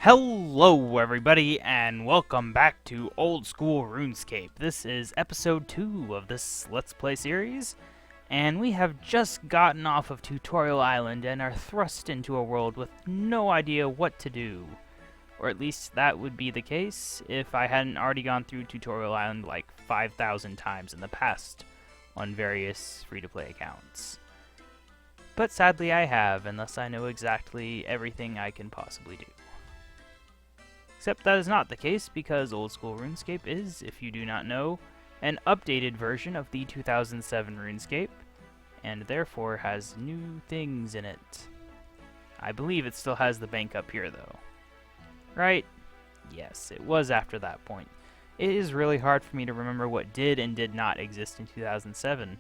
Hello everybody and welcome back to Old School RuneScape. This is episode 2 of this Let's Play series, and we have just gotten off of Tutorial Island and are thrust into a world with no idea what to do. Or at least that would be the case if I hadn't already gone through Tutorial Island like 5,000 times in the past on various free-to-play accounts. But sadly I have, and thus I know exactly everything I can possibly do. Except that is not the case, because Old School RuneScape is, if you do not know, an updated version of the 2007 RuneScape, and therefore has new things in it. I believe it still has the bank up here, though. Right? Yes, it was after that point. It is really hard for me to remember what did and did not exist in 2007.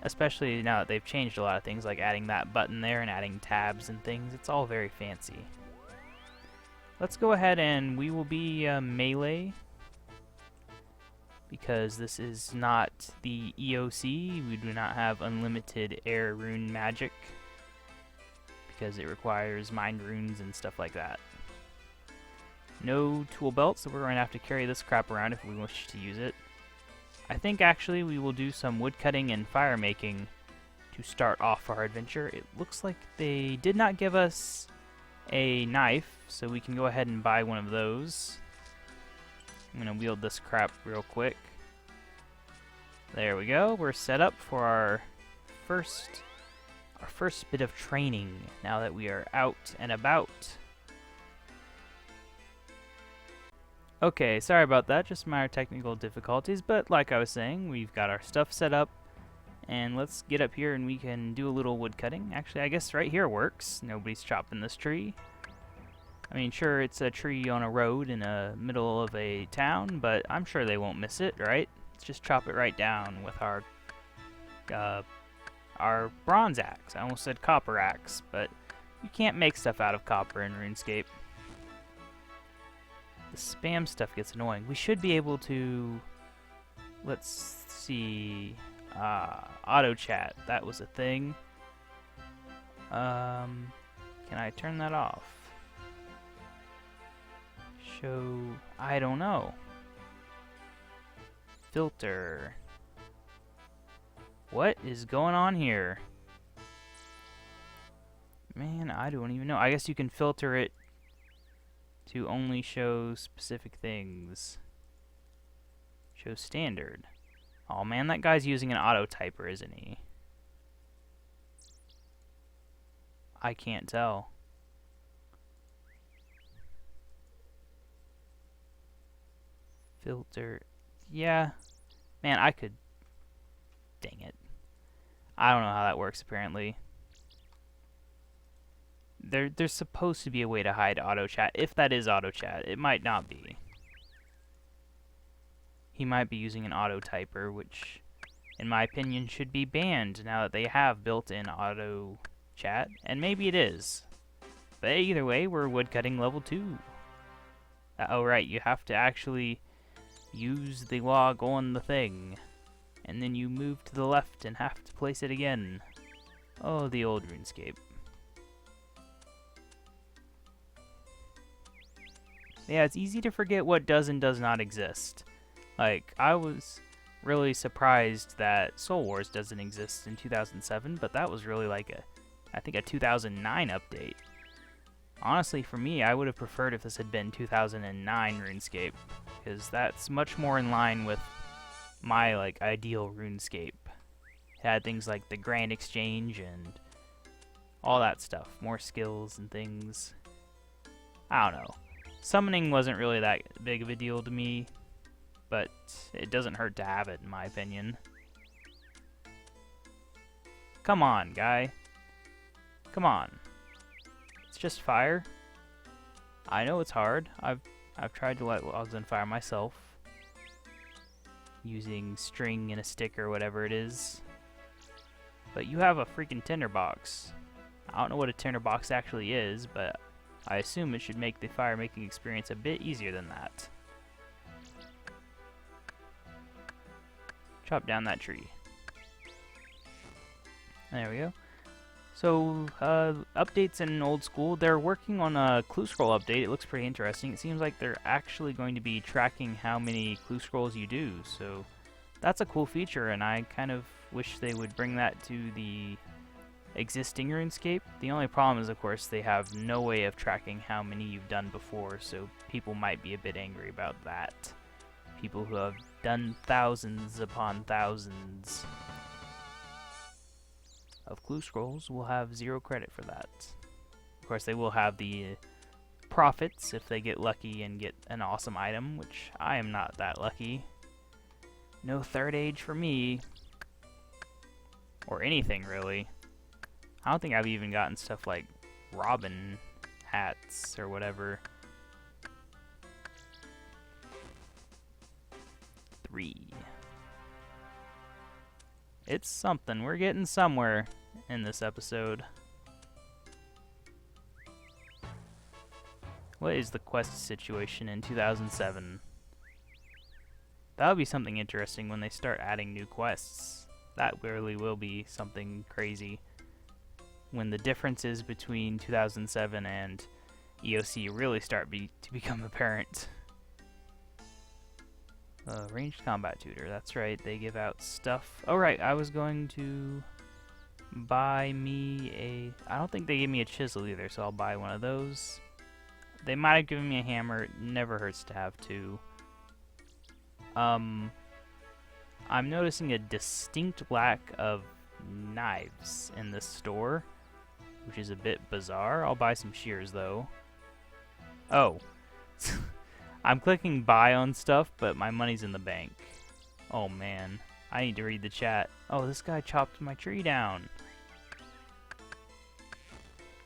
Especially now that they've changed a lot of things, like adding that button there and adding tabs and things. It's all very fancy. Let's go ahead and we will be melee, because this is not the EOC. We do not have unlimited air rune magic, because it requires mind runes and stuff like that. No tool belt, so we're going to have to carry this crap around if we wish to use it. I think actually we will do some wood cutting and fire making to start off our adventure. It looks like they did not give us a knife, so we can go ahead and buy one of those. I'm going to wield this crap real quick. There we go. We're set up for our first bit of training now that we are out and about. Okay, sorry about that, just minor technical difficulties, but like I was saying, we've got our stuff set up, and let's get up here and we can do a little wood cutting. Actually, I guess right here works. Nobody's chopping this tree. I mean, sure, it's a tree on a road in the middle of a town, but I'm sure they won't miss it, right? Let's just chop it right down with our bronze axe. I almost said copper axe, but you can't make stuff out of copper in RuneScape. The spam stuff gets annoying. We should be able to... Let's see... auto chat. That was a thing. Can I turn that off? Show... I don't know. Filter. What is going on here? Man, I don't even know. I guess you can filter it to only show specific things. Show standard. Oh man, that guy's using an auto typer, isn't he? I can't tell. Filter. Yeah. Man, I could... Dang it. I don't know how that works, apparently. There's supposed to be a way to hide auto chat. If that is auto chat, it might not be. He might be using an auto typer, which, in my opinion, should be banned now that they have built-in auto chat, and maybe it is. But either way, we're woodcutting level 2. Oh right, you have to actually use the log on the thing, and then you move to the left and have to place it again. Oh, the old RuneScape. Yeah, it's easy to forget what does and does not exist. Like, I was really surprised that Soul Wars doesn't exist in 2007, but that was really like I think a 2009 update. Honestly, for me, I would have preferred if this had been 2009 RuneScape, because that's much more in line with my, like, ideal RuneScape. It had things like the Grand Exchange and all that stuff, more skills and things. I don't know. Summoning wasn't really that big of a deal to me, but it doesn't hurt to have it, in my opinion. Come on, guy. Come on. It's just fire. I know it's hard. I've tried to light logs on fire myself, using string and a stick or whatever it is. But you have a freaking tinderbox. I don't know what a tinderbox actually is, but I assume it should make the fire making experience a bit easier than that. Chop down that tree. There we go. So, updates in Old School. They're working on a clue scroll update. It looks pretty interesting. It seems like they're actually going to be tracking how many clue scrolls you do. So, that's a cool feature, and I kind of wish they would bring that to the existing RuneScape. The only problem is, of course, they have no way of tracking how many you've done before, so people might be a bit angry about that. People who have done thousands upon thousands of clue scrolls will have 0 credit for that. Of course, they will have the profits if they get lucky and get an awesome item, which I am not that lucky. No third age for me. Or anything, really. I don't think I've even gotten stuff like Robin hats or whatever. 3. It's something. We're getting somewhere in this episode. What is the quest situation in 2007? That would be something interesting when they start adding new quests. That really will be something crazy. When the differences between 2007 and EOC really start to become apparent. Ranged combat tutor, that's right, they give out stuff. Oh right, I was going to buy me a... I don't think they gave me a chisel either, so I'll buy one of those. They might have given me a hammer, it never hurts to have 2. I'm noticing a distinct lack of knives in this store, which is a bit bizarre. I'll buy some shears though. Oh. I'm clicking buy on stuff, but my money's in the bank. Oh man, I need to read the chat. Oh, this guy chopped my tree down.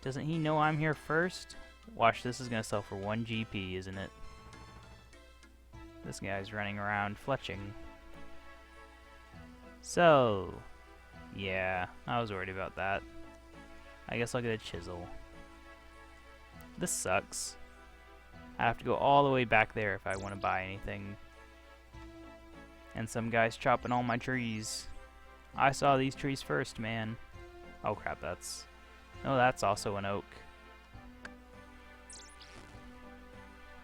Doesn't he know I'm here first? Watch, this is gonna sell for 1 GP, isn't it? This guy's running around fletching. So, yeah, I was worried about that. I guess I'll get a chisel. This sucks. I have to go all the way back there if I want to buy anything. And some guy's chopping all my trees. I saw these trees first, man. Oh crap, that's... No, that's also an oak.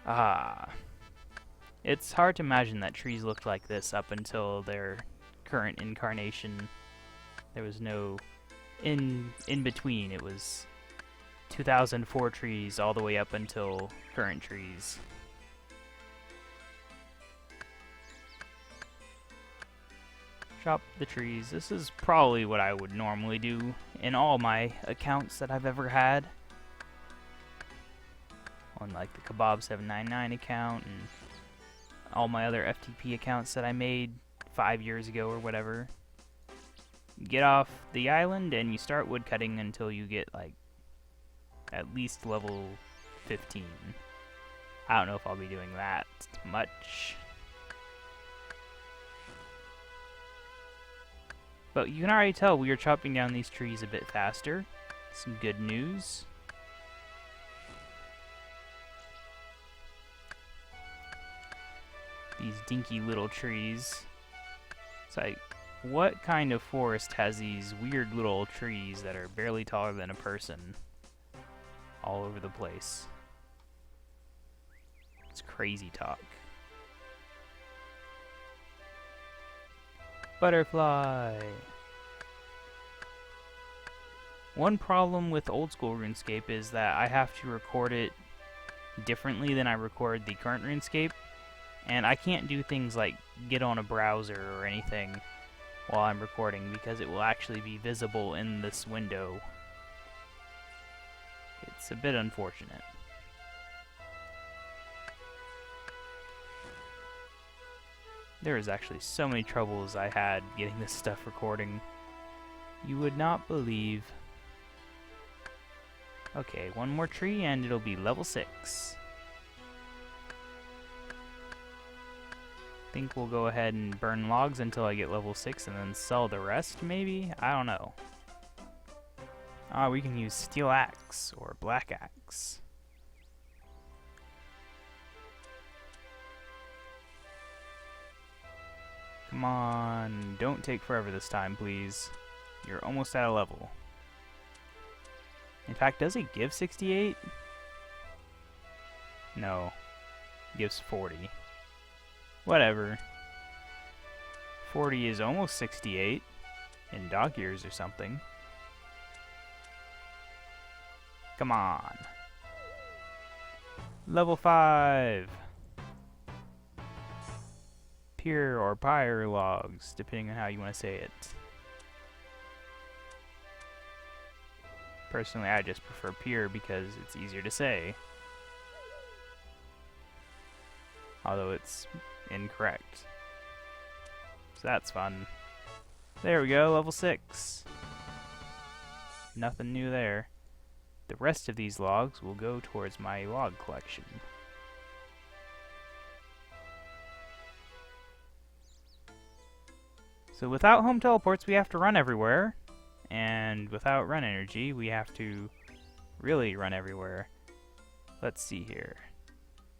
Ah. It's hard to imagine that trees looked like this up until their current incarnation. There was no in between. It was 2004 trees all the way up until current trees. Chop the trees. This is probably what I would normally do in all my accounts that I've ever had. On like the Kebab799 account and all my other FTP accounts that I made 5 years ago or whatever. You get off the island and you start woodcutting until you get like at least level 15. I don't know if I'll be doing that much. But you can already tell we are chopping down these trees a bit faster. Some good news. These dinky little trees. It's like, what kind of forest has these weird little trees that are barely taller than a person all over the place? It's crazy talk. Butterfly! One problem with Old School RuneScape is that I have to record it differently than I record the current RuneScape, and I can't do things like get on a browser or anything while I'm recording because it will actually be visible in this window. It's a bit unfortunate. There was actually so many troubles I had getting this stuff recording. You would not believe. Okay, one more tree and it'll be level 6. Think we'll go ahead and burn logs until I get level 6 and then sell the rest, maybe? I don't know. Ah, we can use steel axe or black axe. Come on, don't take forever this time, please. You're almost at a level. In fact, does it give 68? No. It gives 40. Whatever. 40 is almost 68 in dog years or something. Come on. Level 5. Pier or pyre logs, depending on how you want to say it. Personally, I just prefer pier because it's easier to say. Although it's incorrect. So that's fun. There we go, level 6. Nothing new there. The rest of these logs will go towards my log collection. So without home teleports, we have to run everywhere. And without run energy, we have to really run everywhere. Let's see here.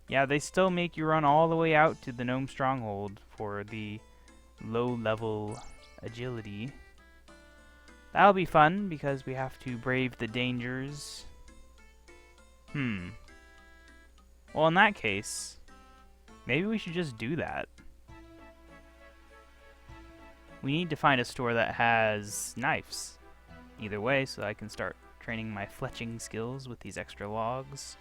Yeah, they still make you run all the way out to the Gnome Stronghold for the low-level agility. That'll be fun, because we have to brave the dangers. Well, in that case, maybe we should just do that. We need to find a store that has knives. Either way, so I can start training my fletching skills with these extra logs.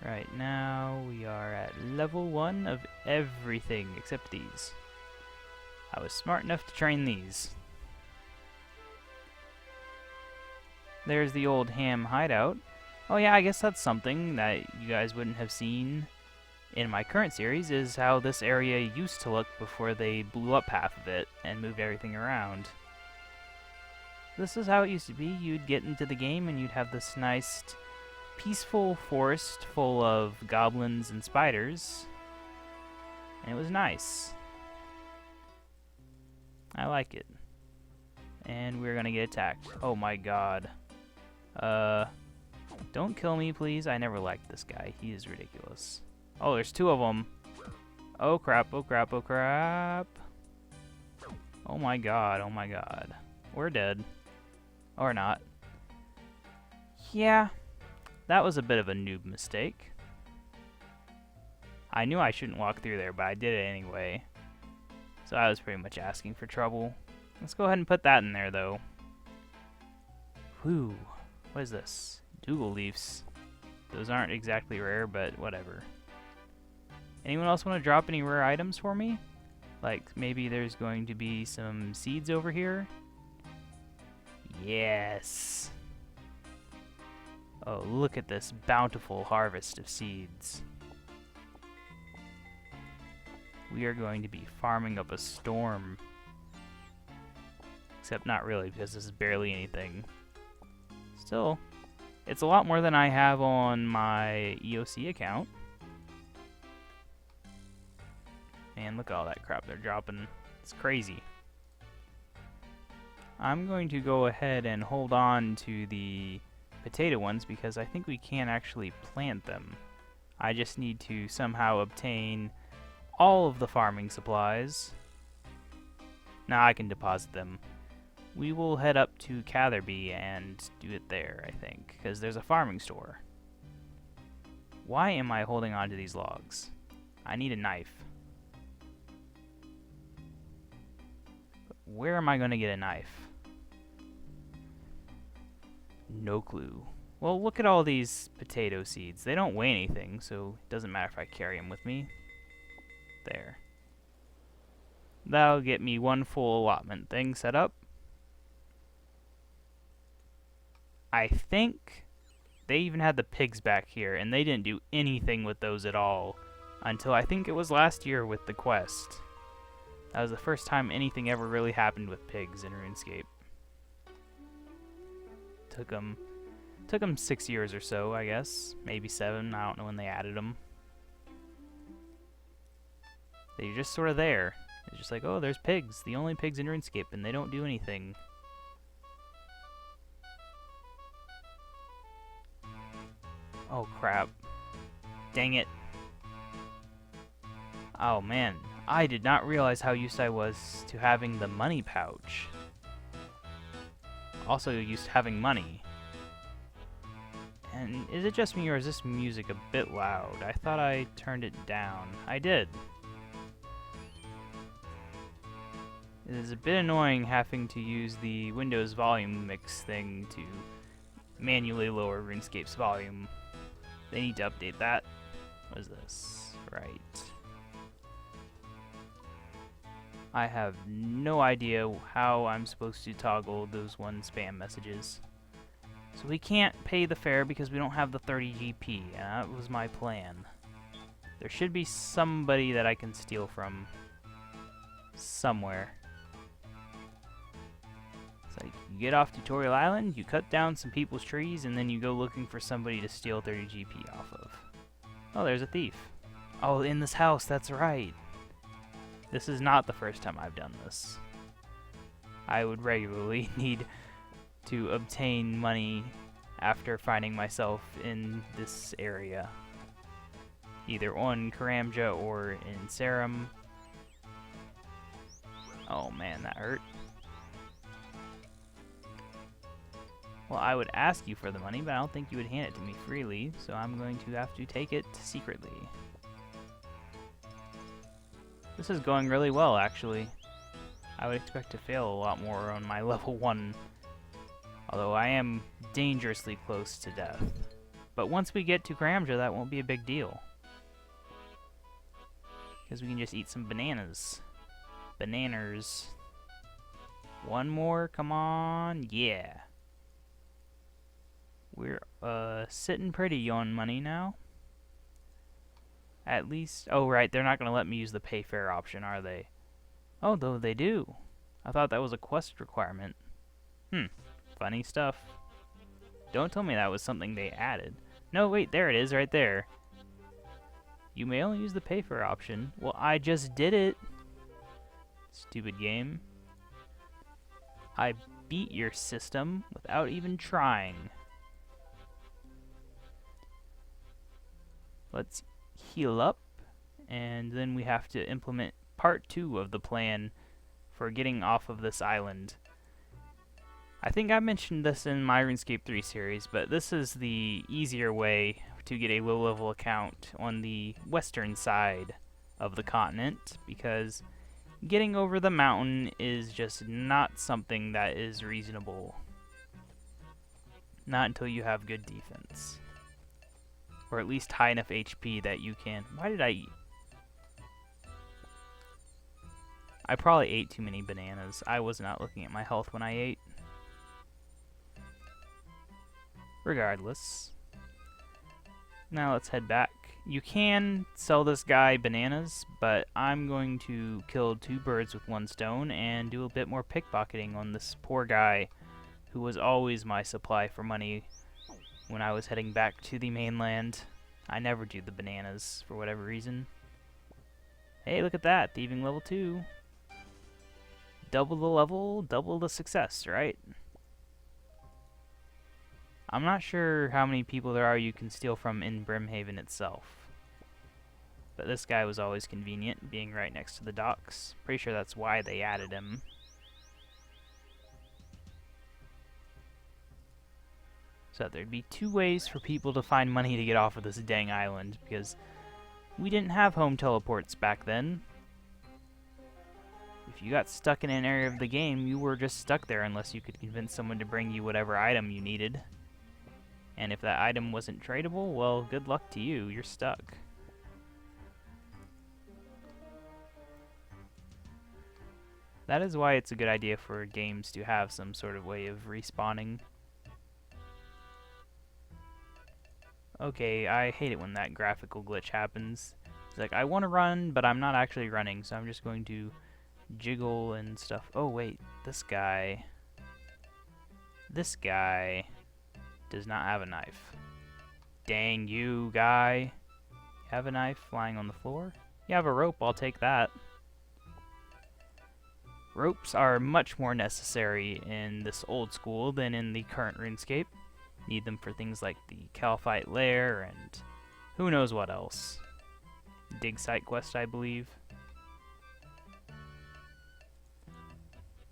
Right now, we are at level 1 of everything except these. I was smart enough to train these. There's the Oldham Hideout. Oh yeah, I guess that's something that you guys wouldn't have seen in my current series, is how this area used to look before they blew up half of it and moved everything around. This is how it used to be. You'd get into the game and you'd have this nice, peaceful forest full of goblins and spiders. And it was nice. I like it. And we're gonna get attacked. Oh my god. Don't kill me, please. I never liked this guy. He is ridiculous. Oh, there's 2 of them. Oh crap, oh crap, oh crap. Oh my god, oh my god. We're dead. Or not. Yeah, that was a bit of a noob mistake. I knew I shouldn't walk through there, but I did it anyway. So I was pretty much asking for trouble. Let's go ahead and put that in there, though. Whew. What is this? Dougal leaves. Those aren't exactly rare, but whatever. Anyone else want to drop any rare items for me? Like, maybe there's going to be some seeds over here? Yes! Oh, look at this bountiful harvest of seeds. We are going to be farming up a storm. Except not really, because this is barely anything. Still, it's a lot more than I have on my EOC account. Man, look at all that crap they're dropping. It's crazy. I'm going to go ahead and hold on to the potato ones because I think we can actually plant them. I just need to somehow obtain all of the farming supplies. Now I can deposit them. We will head up to Catherby and do it there, I think, because there's a farming store. Why am I holding on to these logs? I need a knife. But where am I going to get a knife? No clue. Well, look at all these potato seeds. They don't weigh anything, so it doesn't matter if I carry them with me. There. That'll get me one full allotment thing set up. I think they even had the pigs back here, and they didn't do anything with those at all until I think it was last year with the quest. That was the first time anything ever really happened with pigs in RuneScape. Took them 6 years or so, I guess. Maybe 7. I don't know when they added them. They're just sort of there. It's just like, oh, there's pigs. The only pigs in RuneScape, and they don't do anything. Oh, crap. Dang it. Oh, man. I did not realize how used I was to having the money pouch. Also used to having money. And is it just me, or is this music a bit loud? I thought I turned it down. I did. It is a bit annoying having to use the Windows volume mix thing to manually lower RuneScape's volume. They need to update that. What is this? Right. I have no idea how I'm supposed to toggle those one spam messages. So we can't pay the fare because we don't have the 30 GP, and that was my plan. There should be somebody that I can steal from somewhere. It's like, you get off Tutorial Island, you cut down some people's trees, and then you go looking for somebody to steal 30 GP off of. Oh, there's a thief. Oh, in this house, that's right. This is not the first time I've done this. I would regularly need to obtain money after finding myself in this area. Either on Karamja or in Sarum. Oh man, that hurt. Well, I would ask you for the money, but I don't think you would hand it to me freely, so I'm going to have to take it secretly. This is going really well, actually. I would expect to fail a lot more on my level 1, although I am dangerously close to death. But once we get to Karamja, that won't be a big deal. Because we can just eat some bananas. Bananers. One more, come on, yeah. We're sitting pretty on money now. At least, oh right, they're not going to let me use the pay fare option, are they? Oh, though they do. I thought that was a quest requirement. Funny stuff. Don't tell me that was something they added. No, wait, there it is, right there. You may only use the pay fare option. Well, I just did it. Stupid game. I beat your system without even trying. Let's heal up, and then we have to implement part 2 of the plan for getting off of this island. I think I mentioned this in my RuneScape 3 series, but this is the easier way to get a low-level account on the western side of the continent, because getting over the mountain is just not something that is reasonable. Not until you have good defense. Or at least high enough HP that you can... Why did I eat? I probably ate too many bananas. I was not looking at my health when I ate. Regardless. Now let's head back. You can sell this guy bananas, but I'm going to kill 2 birds with 1 stone and do a bit more pickpocketing on this poor guy who was always my supply for money when I was heading back to the mainland. I never do the bananas for whatever reason. Hey, look at that, thieving level 2. Double the level, double the success, right? I'm not sure how many people there are you can steal from in Brimhaven itself. But this guy was always convenient, being right next to the docks. Pretty sure that's why they added him. So there'd be 2 ways for people to find money to get off of this dang island, because we didn't have home teleports back then. If you got stuck in an area of the game, you were just stuck there unless you could convince someone to bring you whatever item you needed. And if that item wasn't tradable, well, good luck to you, you're stuck. That is why it's a good idea for games to have some sort of way of respawning. Okay, I hate it when that graphical glitch happens. It's like, I want to run, but I'm not actually running, so I'm just going to jiggle and stuff. Oh wait, this guy does not have a knife. Dang you, guy. You have a knife lying on the floor? You have a rope, I'll take that. Ropes are much more necessary in this old school than in the current RuneScape. Need them for things like the Calphite Lair and who knows what else. Dig site quest, I believe.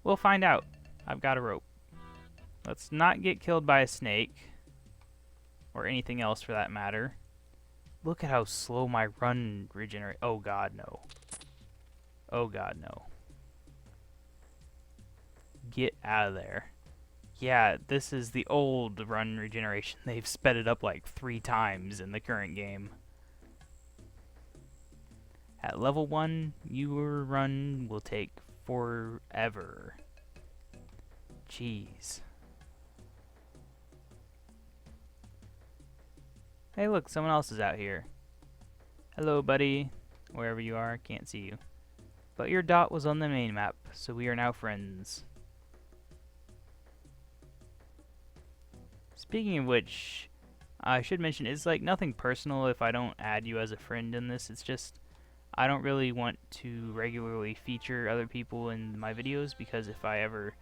We'll find out. I've got a rope. Let's not get killed by a snake. or anything else for that matter. Look at how slow my run regenerate. Oh god, no. Oh god, no. Get out of there. Yeah, this is the old run regeneration. They've sped it up like 3 times in the current game. At level 1, your run will take forever. Jeez. Hey look, someone else is out here. Hello buddy. Wherever you are, can't see you. But your dot was on the main map, so we are now friends. Speaking of which, I should mention, it's like nothing personal if I don't add you as a friend in this. It's just, I don't really want to regularly feature other people in my videos, because if I ever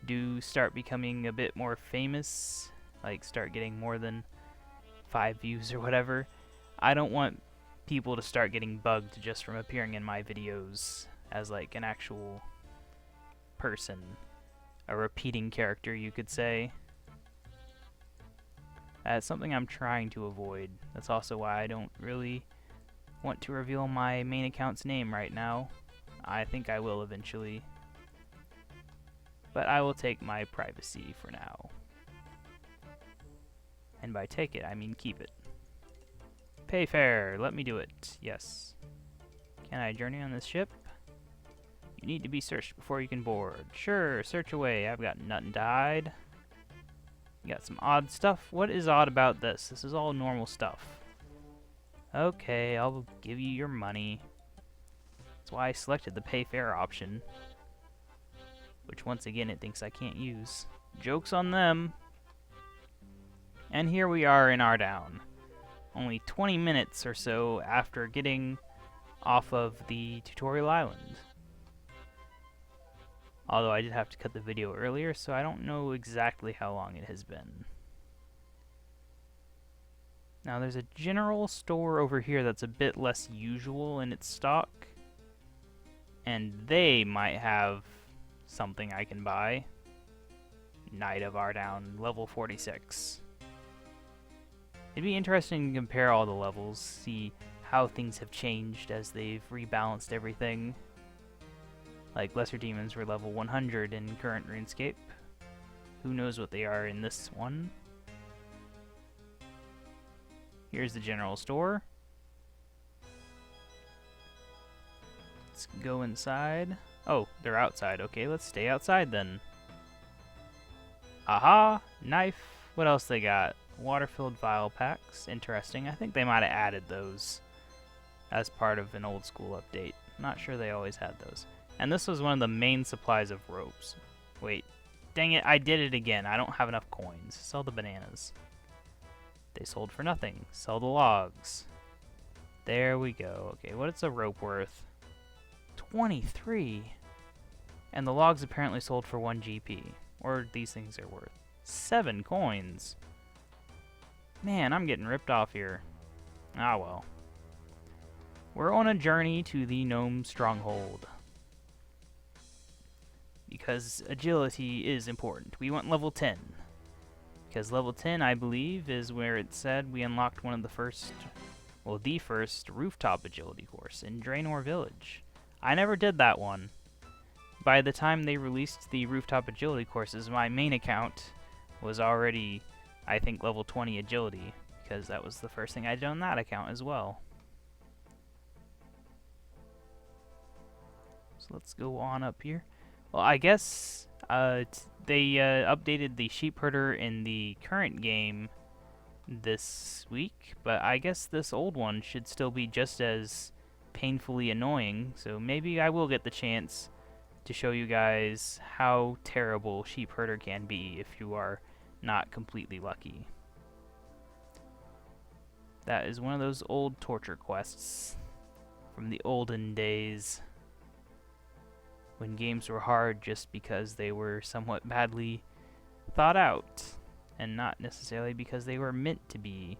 do start becoming a bit more famous, like start getting more than 5 views or whatever, I don't want people to start getting bugged just from appearing in my videos as like an actual person, a repeating character you could say. That's something I'm trying to avoid. That's also why I don't really want to reveal my main account's name right now. I think I will eventually, but I will take my privacy for now. And by take it, I mean keep it. Pay fair, let me do it. Yes. Can I journey on this ship? You need to be searched before you can board. Sure, search away. I've got nothing to hide. You got some odd stuff. What is odd about this? This is all normal stuff. Okay, I'll give you your money. That's why I selected the pay fair option, which once again it thinks I can't use. Joke's on them. And here we are in our down. Only 20 minutes or so after getting off of the tutorial island. Although I did have to cut the video earlier, so I don't know exactly how long it has been. Now there's a general store over here that's a bit less usual in its stock, and they might have something I can buy. Knight of Ardown, level 46. It'd be interesting to compare all the levels, see how things have changed as they've rebalanced everything. Like, lesser demons were level 100 in current RuneScape. Who knows what they are in this one. Here's the general store. Let's go inside. Oh, they're outside. Okay, let's stay outside then. Aha! Knife. What else they got? Water-filled vial packs. Interesting. I think they might have added those as part of an old school update. Not sure they always had those. And this was one of the main supplies of ropes. Wait. Dang it, I did it again. I don't have enough coins. Sell the bananas. They sold for nothing. Sell the logs. There we go. Okay, what is a rope worth? 23. And the logs apparently sold for 1 GP. Or these things are worth 7 coins. Man, I'm getting ripped off here. Ah well. We're on a journey to the Gnome Stronghold. Because agility is important. We want level 10. Because level 10, I believe, is where it said we unlocked one of the first, well, the first rooftop agility course in Draenor Village. I never did that one. By the time they released the rooftop agility courses, my main account was already, I think, level 20 agility, because that was the first thing I did on that account as well. So let's go on up here. Well, I guess they updated the sheep herder in the current game this week, but I guess this old one should still be just as painfully annoying, so maybe I will get the chance to show you guys how terrible sheep herder can be if you are not completely lucky. That is one of those old torture quests from the olden days, when games were hard just because they were somewhat badly thought out, and not necessarily because they were meant to be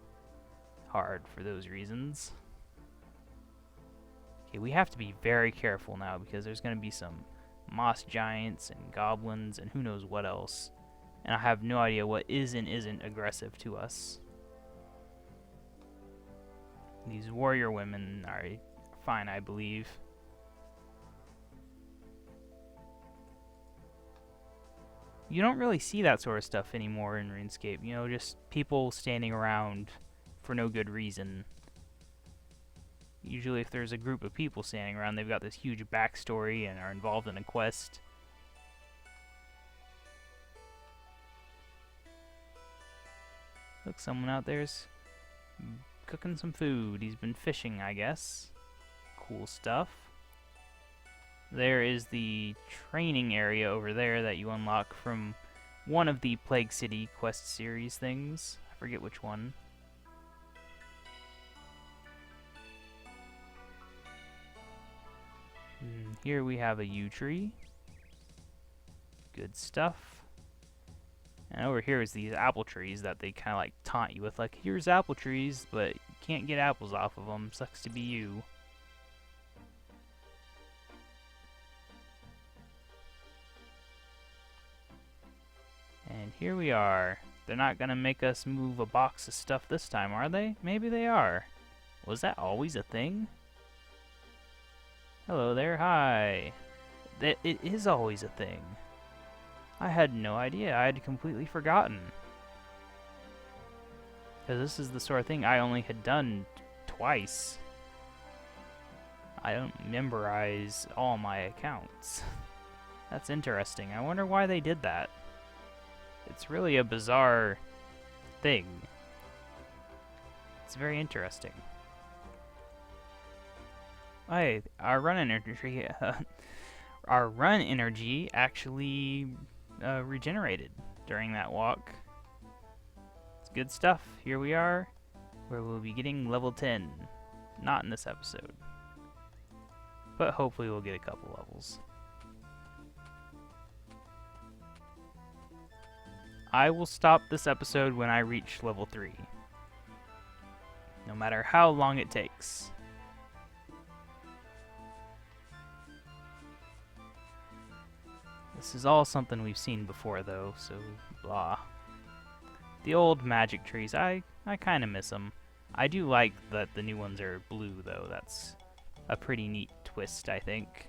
hard for those reasons. Okay, we have to be very careful now because there's going to be some moss giants and goblins and who knows what else, and I have no idea what is and isn't aggressive to us. These warrior women are fine, I believe. You don't really see that sort of stuff anymore in RuneScape. You know, just people standing around for no good reason. Usually if there's a group of people standing around, they've got this huge backstory and are involved in a quest. Look, someone out there's cooking some food. He's been fishing, I guess. Cool stuff. There is the training area over there that you unlock from one of the Plague City quest series things. I forget which one. Here we have a Yew Tree. Good stuff. And over here is these apple trees that they kind of like taunt you with, like, here's apple trees, but you can't get apples off of them. Sucks to be you. And here we are. They're not gonna make us move a box of stuff this time, are they? Maybe they are. Was that always a thing? Hello there, hi. It is always a thing. I had no idea. I had completely forgotten. Because this is the sort of thing I only had done twice. I don't memorize all my accounts. That's interesting. I wonder why they did that. It's really a bizarre thing. It's very interesting. Hey, our run energy actually regenerated during that walk. It's good stuff. Here we are, where we'll be getting level 10. Not in this episode, but hopefully we'll get a couple levels. I will stop this episode when I reach level 3. No matter how long it takes. This is all something we've seen before, though, so blah. The old magic trees, I kind of miss them. I do like that the new ones are blue, though. That's a pretty neat twist, I think.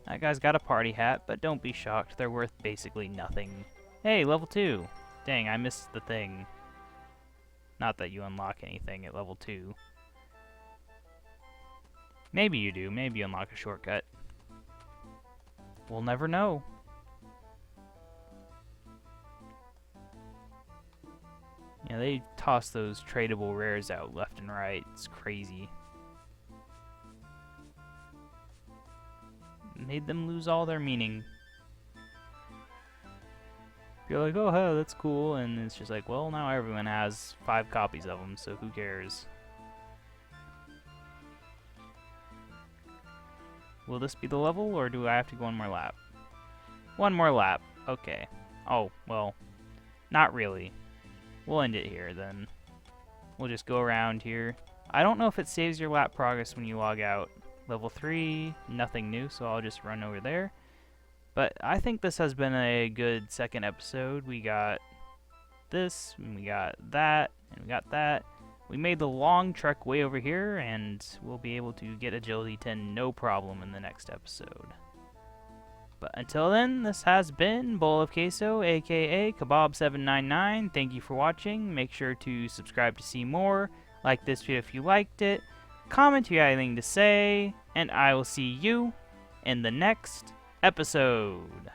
That guy's got a party hat, but don't be shocked. They're worth basically nothing. Hey, level 2. Dang, I missed the thing. Not that you unlock anything at level 2. Maybe you do. Maybe you unlock a shortcut. We'll never know. Yeah, they toss those tradable rares out left and right. It's crazy. Made them lose all their meaning. You're like, oh, hey, that's cool, and it's just like, well, now everyone has 5 copies of them, so who cares? Will this be the level, or do I have to go one more lap? One more lap. Okay. Oh, well, not really. We'll end it here, then. We'll just go around here. I don't know if it saves your lap progress when you log out. Level 3, nothing new, so I'll just run over there. But I think this has been a good second episode. We got this, and we got that, and we got that. We made the long trek way over here, and we'll be able to get Agility 10 no problem in the next episode. But until then, this has been BowlOfQueso, aka Kebab799. Thank you for watching. Make sure to subscribe to see more. Like this video if you liked it. Comment if you have anything to say. And I will see you in the next episode.